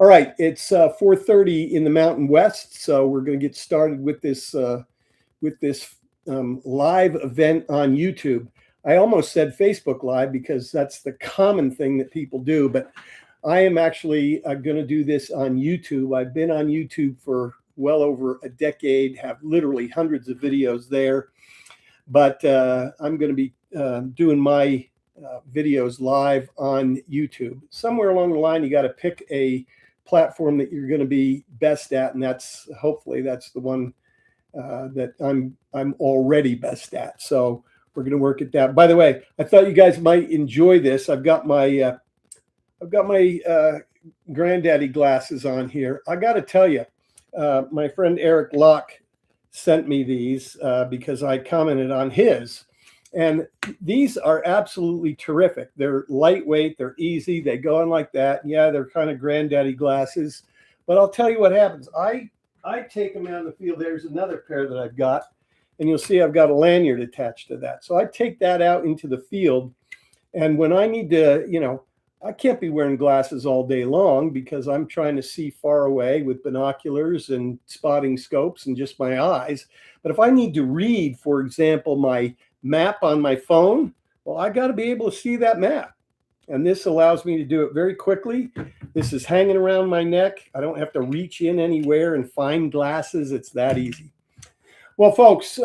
All right, it's 4:30 in the Mountain West, so we're going to get started with this live event on YouTube. I almost said Facebook Live because that's the common thing that people do, but I am actually going to do this on YouTube. I've been on YouTube for well over a decade, have literally hundreds of videos there, but I'm going to be doing my videos live on YouTube. Somewhere along the line, you got to pick a platform that you're going to be best at, and that's hopefully that's the one that I'm already best at. So we're going to work at that. By the way, I thought you guys might enjoy this. I've got my granddaddy glasses on here. I got to tell you, my friend Eric Locke sent me these because I commented on his. And these are absolutely terrific. They're lightweight, they're easy, they go on like that. Yeah, they're kind of granddaddy glasses. But I'll tell you what happens. I take them out in the field. There's another pair that I've got. And you'll see I've got a lanyard attached to that. So I take that out into the field. And when I need to, I can't be wearing glasses all day long because I'm trying to see far away with binoculars and spotting scopes and just my eyes. But if I need to read, for example, my map on my phone, well, I got to be able to see that map. And this allows me to do it very quickly. This is hanging around my neck. I don't have to reach in anywhere and find glasses. It's that easy. Well, folks,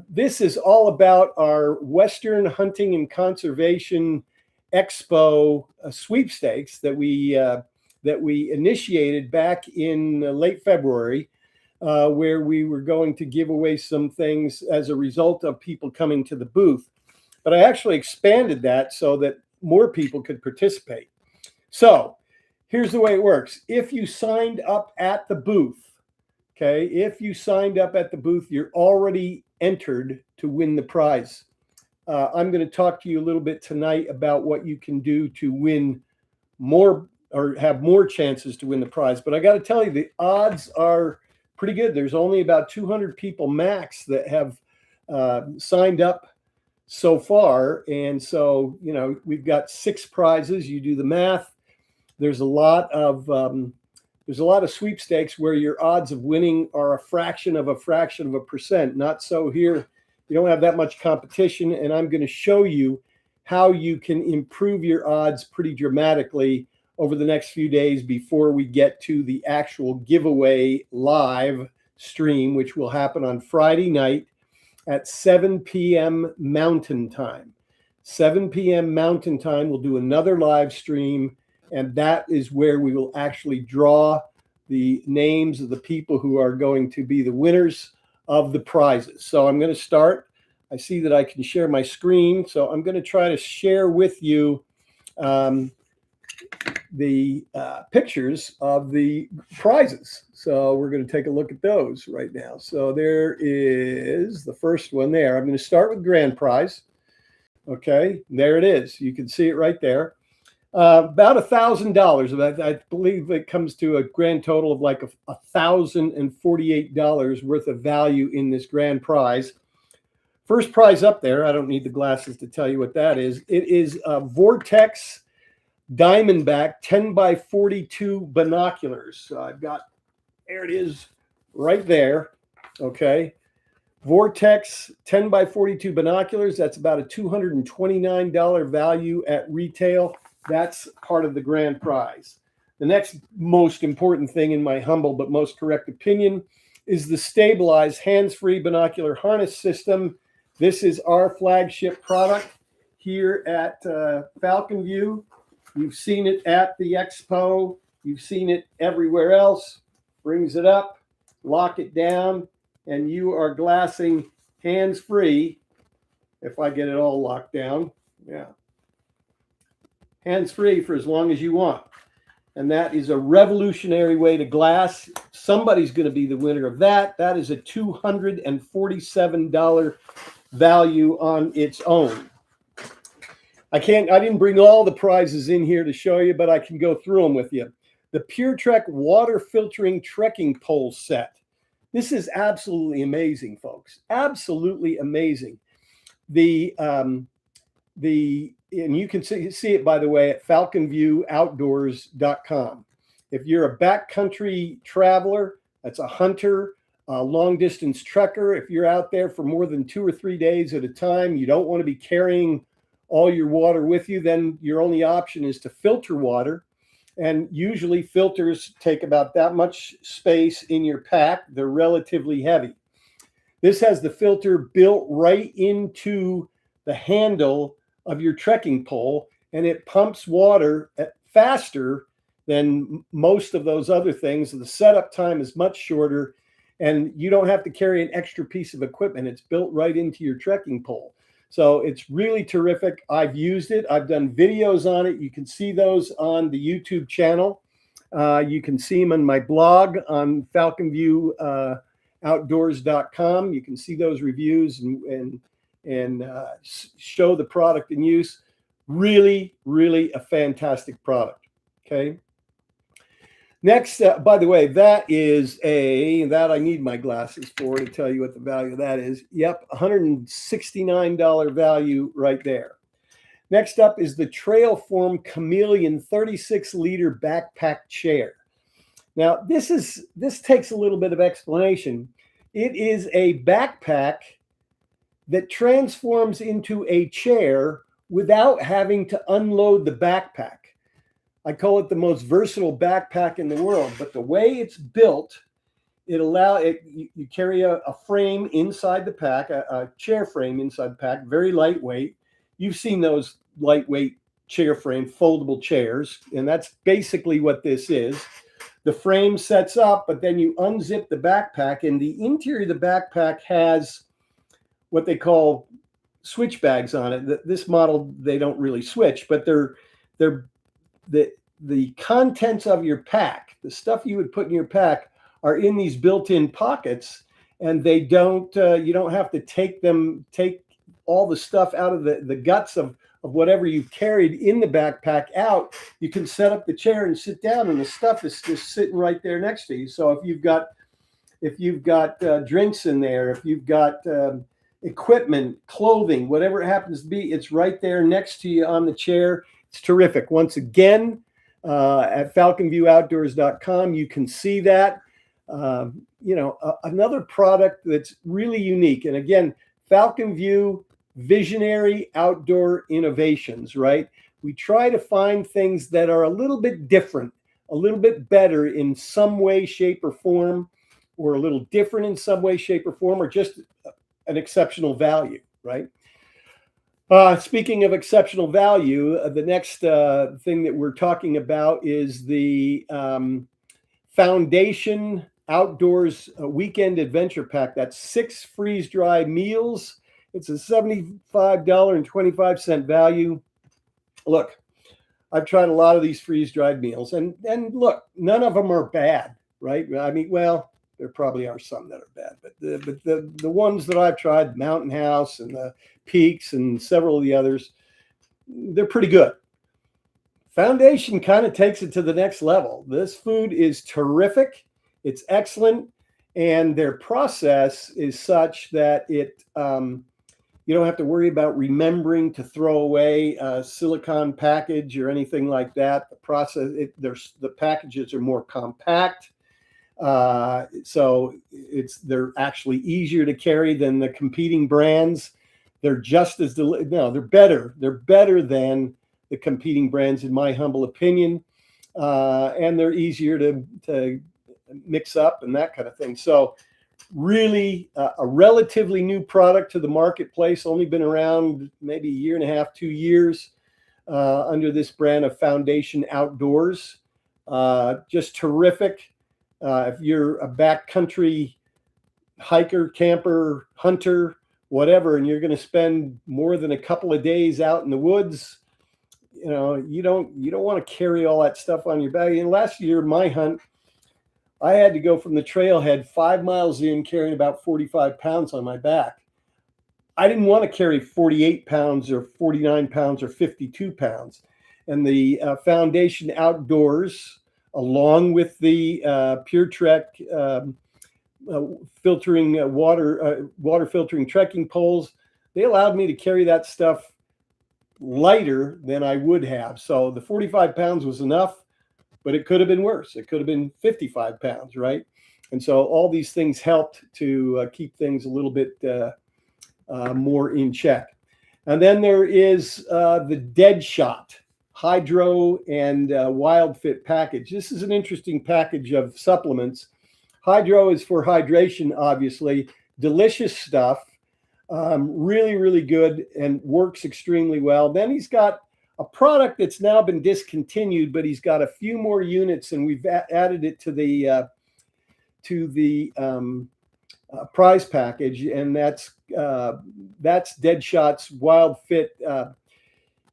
this is all about our Western Hunting and Conservation Expo sweepstakes that we initiated back in late February, where we were going to give away some things as a result of people coming to the booth. But I actually expanded that so that more people could participate. So here's the way it works. If you signed up at the booth, if you signed up at the booth, you're already entered to win the prize. I'm going to talk to you a little bit tonight about what you can do to win more or have more chances to win the prize. But I got to tell you, the odds are pretty good. There's only about 200 people max that have signed up so far. And so, we've got 6 prizes. You do the math. There's a lot of sweepstakes where your odds of winning are a fraction of a percent. Not so here. You don't have that much competition, and I'm going to show you how you can improve your odds pretty dramatically over the next few days before we get to the actual giveaway live stream, which will happen on Friday night at 7 p.m. Mountain Time. 7 p.m. Mountain Time, we'll do another live stream, and that is where we will actually draw the names of the people who are going to be the winners of the prizes. So I'm going to start. I see that I can share my screen. So I'm going to try to share with you the pictures of the prizes. So we're going to take a look at those right now. So there is the first one there. I'm going to start with grand prize. Okay, there it is. You can see it right there. About $1,000. I believe it comes to a grand total of like $1,048 worth of value in this grand prize. First prize up there, I don't need the glasses to tell you what that is. It is a Vortex Diamondback 10x42 binoculars. So there it is right there. Okay. Vortex 10x42 binoculars. That's about a $229 value at retail. That's part of the grand prize. The next most important thing, in my humble but most correct opinion, is the Stabil-Eyes hands-free binocular harness system. This is our flagship product here at Falconview. You've seen it at the Expo. You've seen it everywhere else. Brings it up, lock it down, and you are glassing hands-free. If I get it all locked down, yeah. Hands-free for as long as you want. And that is a revolutionary way to glass. Somebody's going to be the winner of that. That is a $247 value on its own. I didn't bring all the prizes in here to show you, but I can go through them with you. The Pure Trek water filtering trekking pole set. This is absolutely amazing, folks. Absolutely amazing. And you can see it, by the way, at falconviewoutdoors.com. If you're a backcountry traveler, that's a hunter, a long distance trekker. If you're out there for more than 2 or 3 days at a time, you don't want to be carrying all your water with you, then your only option is to filter water. And usually filters take about that much space in your pack. They're relatively heavy. This has the filter built right into the handle of your trekking pole, and it pumps water faster than most of those other things. The setup time is much shorter, and you don't have to carry an extra piece of equipment. It's built right into your trekking pole. So it's really terrific. I've used it. I've done videos on it. You can see those on the YouTube channel. You can see them on my blog on Falconview outdoors.com. You can see those reviews and show the product in use. Really, really a fantastic product. Okay. Next, by the way, that I need my glasses for to tell you what the value of that is. Yep, $169 value right there. Next up is the Trailform Chameleon 36-liter backpack chair. Now, this takes a little bit of explanation. It is a backpack that transforms into a chair without having to unload the backpack. I call it the most versatile backpack in the world, but the way it's built, you carry a frame inside the pack, a chair frame inside the pack, very lightweight. You've seen those lightweight chair frame foldable chairs, and that's basically what this is. The frame sets up, but then you unzip the backpack, and the interior of the backpack has what they call switch bags on it. This model, they don't really switch, but they're the contents of your pack, the stuff you would put in your pack, are in these built-in pockets, and they don't you don't have to take all the stuff out of the guts of whatever you've carried in the backpack out. You can set up the chair and sit down, and the stuff is just sitting right there next to you. So if you've got drinks in there, if you've got equipment, clothing, whatever it happens to be, it's right there next to you on the chair. It's terrific. Once again, at falconviewoutdoors.com, you can see that. Another product that's really unique. And again, Falconview, visionary outdoor innovations, right? We try to find things that are a little bit different, a little bit better in some way, shape, or form, or a little different in some way, shape, or form, or just an exceptional value, right? Speaking of exceptional value, the next thing that we're talking about is the Foundation Outdoors Weekend Adventure Pack. That's 6 freeze-dry meals. It's a $75.25 value. Look, I've tried a lot of these freeze-dried meals, and look, none of them are bad, right? I mean, well, there probably are some that are bad, but the ones that I've tried, Mountain House and the Peaks and several of the others, they're pretty good. Foundation kind of takes it to the next level. This food is terrific. It's excellent. And their process is such that it you don't have to worry about remembering to throw away a silicone package or anything like that. The packages are more compact. So they're actually easier to carry than the competing brands. They're just as they're better. They're better than the competing brands, in my humble opinion, and they're easier to mix up and that kind of thing. So really a relatively new product to the marketplace, only been around maybe a year and a half, 2 years under this brand of Foundation Outdoors. Just terrific. If you're a backcountry hiker, camper, hunter, whatever, and you're going to spend more than a couple of days out in the woods, you don't want to carry all that stuff on your back. And last year, my hunt, I had to go from the trailhead 5 miles in carrying about 45 pounds on my back. I didn't want to carry 48 pounds or 49 pounds or 52 pounds. And the Foundation Outdoors, along with the Pure Trek filtering water filtering trekking poles, they allowed me to carry that stuff lighter than I would have. So the 45 pounds was enough, but it could have been worse. It could have been 55 pounds, right? And so all these things helped to keep things a little bit more in check. And then there is the Dead Shot Hydro and Wild Fit package. This is an interesting package of supplements. Hydro is for hydration, obviously. Delicious stuff. Really, really good and works extremely well. Then he's got a product that's now been discontinued, but he's got a few more units, and we've added it to the prize package, and that's Dead Shot's Wild Fit.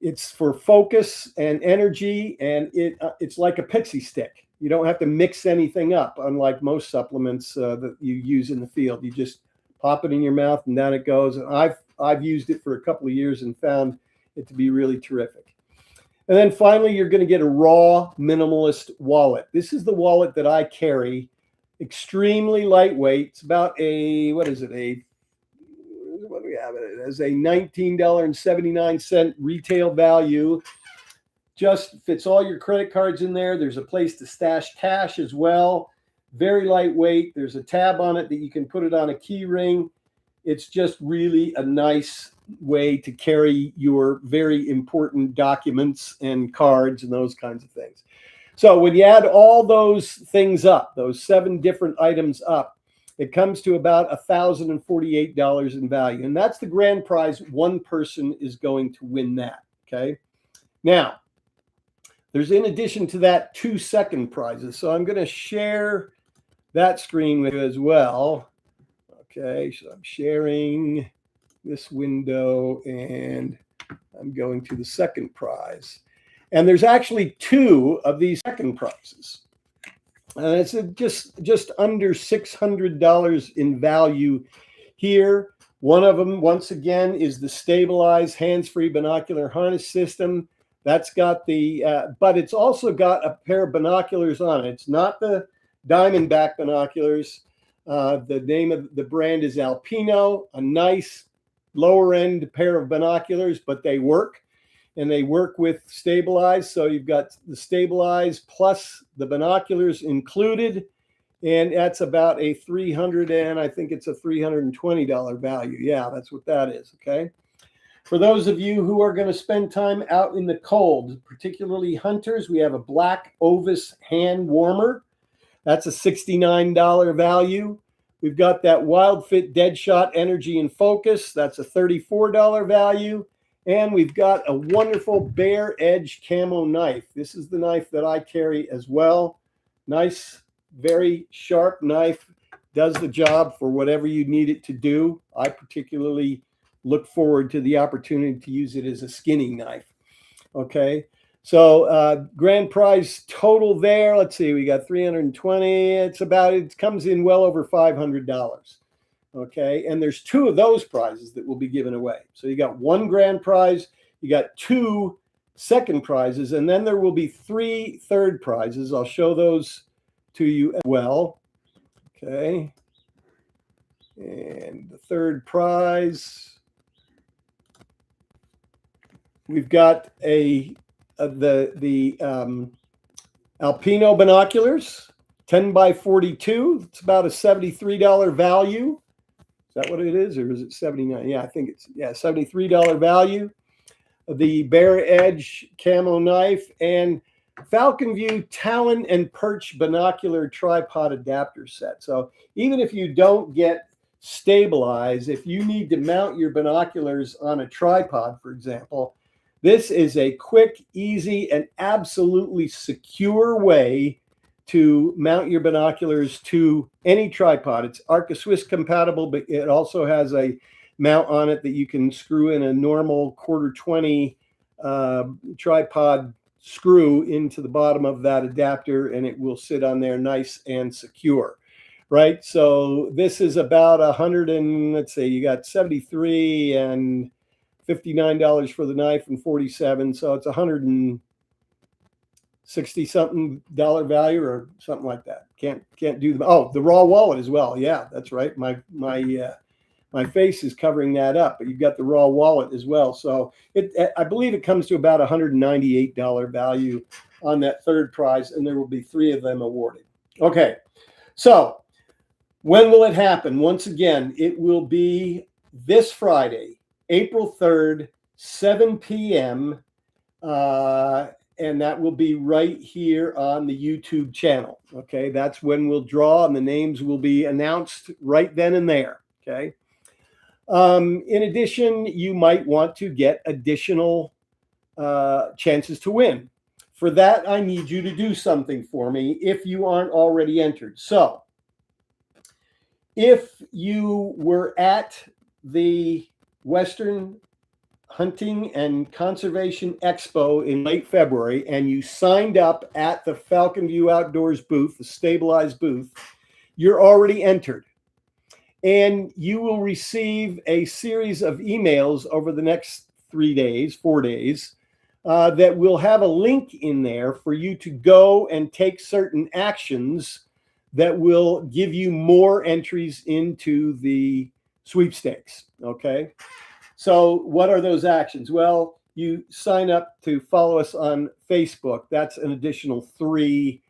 It's for focus and energy, and it's like a pixie stick. You don't have to mix anything up, unlike most supplements that you use in the field. You just pop it in your mouth, and down it goes. And I've used it for a couple of years and found it to be really terrific. And then finally, you're going to get a raw minimalist wallet. This is the wallet that I carry. Extremely lightweight. It's about what do we have it as? A $19.79 retail value. Just fits all your credit cards in there. There's a place to stash cash as well. Very lightweight. There's a tab on it that you can put it on a key ring. It's just really a nice way to carry your very important documents and cards and those kinds of things. So when you add all those things up, those 7 different items up, it comes to about $1,048 in value. And that's the grand prize. One person is going to win that. Okay. Now, there's, in addition to that, 2 second prizes. So I'm going to share that screen with you as well. Okay. So I'm sharing this window and I'm going to the second prize. And there's actually 2 of these second prizes. And it's just under $600 in value here. One of them, once again, is the Stabil-Eyes hands-free binocular harness system. That's got but it's also got a pair of binoculars on it. It's not the Diamondback binoculars. The name of the brand is Alpino, a nice lower-end pair of binoculars, but they work. And they work with Stabil-Eyes. So you've got the Stabil-Eyes plus the binoculars included. And that's about a $320 value. Yeah, that's what that is. Okay. For those of you who are going to spend time out in the cold, particularly hunters, we have a black Ovis hand warmer. That's a $69 value. We've got that Wild Fit Dead Shot Energy and Focus. That's a $34 value. And we've got a wonderful Bear Edge camo knife. This is the knife that I carry as well. Nice, very sharp knife. Does the job for whatever you need it to do. I particularly look forward to the opportunity to use it as a skinning knife. Okay, so grand prize total there. Let's see, we got 320. It comes in well over $500. Okay, and there's 2 of those prizes that will be given away. So you got 1 grand prize, you got 2 second prizes, and then there will be 3 third prizes. I'll show those to you as well. Okay, and the third prize, we've got the Alpino binoculars, 10x42. It's about a $73 value. Is that what it is, or is it 79? Yeah, I think it's $73 value. The Bear Edge camo knife and Falconview Talon and Perch binocular tripod adapter set. So even if you don't get Stabil-Eyes, if you need to mount your binoculars on a tripod, for example, this is a quick, easy, and absolutely secure way to mount your binoculars to any tripod. It's Arca Swiss compatible, but it also has a mount on it that you can screw in a normal 1/4-20 tripod screw into the bottom of that adapter, and it will sit on there nice and secure, right? So this is about let's say you got 73 and $59 for the knife and 47. So it's $160 something value or something like that. Can't do the, oh, the raw wallet as well. Yeah, that's right. My face is covering that up, but you've got the raw wallet as well. So I believe it comes to about $198 value on that third prize, and there will be 3 of them awarded. Okay, so when will it happen? Once again, it will be this Friday, April 3rd, 7 p.m., and that will be right here on the YouTube channel. Okay, that's when we'll draw, and the names will be announced right then and there. Okay. In addition, you might want to get additional chances to win. For that, I need you to do something for me if you aren't already entered. So, if you were at the Western Hunting and Conservation Expo in late February and you signed up at the Falconview Outdoors booth, the Stabil-Eyes booth, you're already entered. And you will receive a series of emails over the next 4 days, that will have a link in there for you to go and take certain actions that will give you more entries into the sweepstakes. Okay. So what are those actions? Well, you sign up to follow us on Facebook. That's an additional 3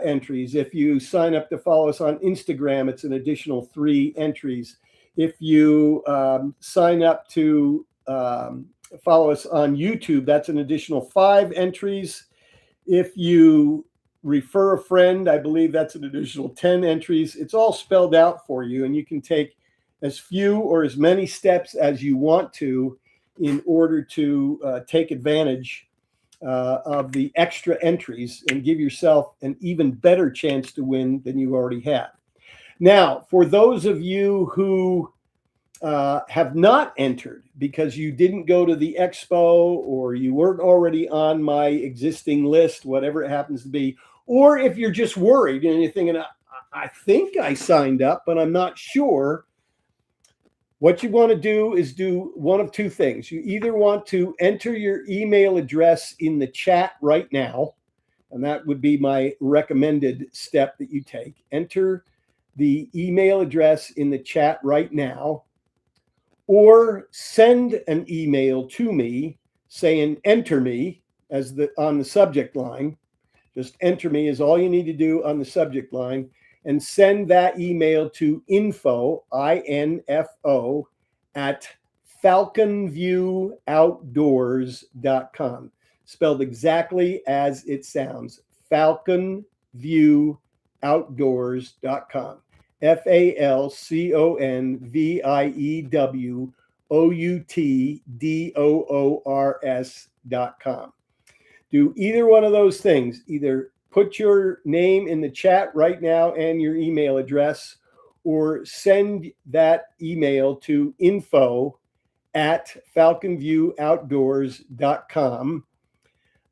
entries. If you sign up to follow us on Instagram, it's an additional 3 entries. If you sign up to follow us on YouTube, that's an additional 5 entries. If you refer a friend, I believe that's an additional 10 entries. It's all spelled out for you, and you can take as few or as many steps as you want to in order to take advantage of the extra entries and give yourself an even better chance to win than you already have. Now, for those of you who have not entered because you didn't go to the expo, or you weren't already on my existing list, whatever it happens to be, or if you're just worried and you're thinking, I think I signed up, but I'm not sure, what you want to do is do one of 2 things. You either want to enter your email address in the chat right now, and that would be my recommended step that you take. Enter the email address in the chat right now, or send an email to me saying enter me as on the subject line. Just enter me is all you need to do on the subject line, and send that email to info, I-N-F-O, at falconviewoutdoors.com. Spelled exactly as it sounds, falconviewoutdoors.com. falconviewoutdoors.com. Do either one of those things. Either put your name in the chat right now and your email address, or send that email to info at falconviewoutdoors.com.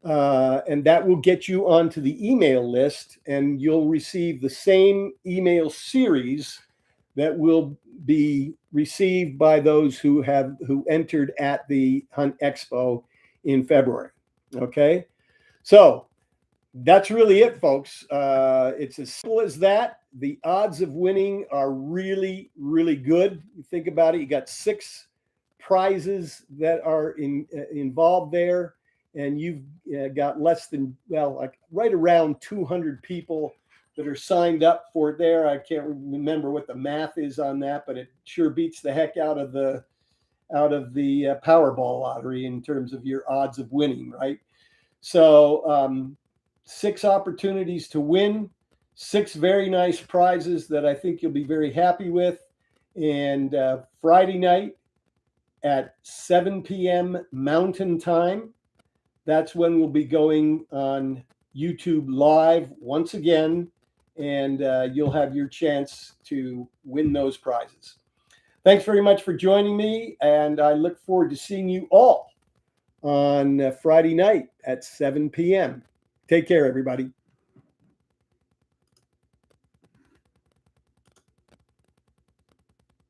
And that will get you onto the email list, and you'll receive the same email series that will be received by those who entered at the Hunt Expo in February. Okay, so that's really it, folks. It's as simple as that. The odds of winning are really, really good. You think about it, you got 6 prizes that are involved there, and you've got less than, like right around 200 people that are signed up for it there. I can't remember what the math is on that, but it sure beats the heck out of the Powerball lottery in terms of your odds of winning, right? So 6 opportunities to win, 6 very nice prizes that I think you'll be very happy with. And Friday night at 7 p.m. Mountain Time, that's when we'll be going on YouTube Live once again, and you'll have your chance to win those prizes. Thanks very much for joining me, and I look forward to seeing you all on Friday night at 7 p.m. Take care, everybody.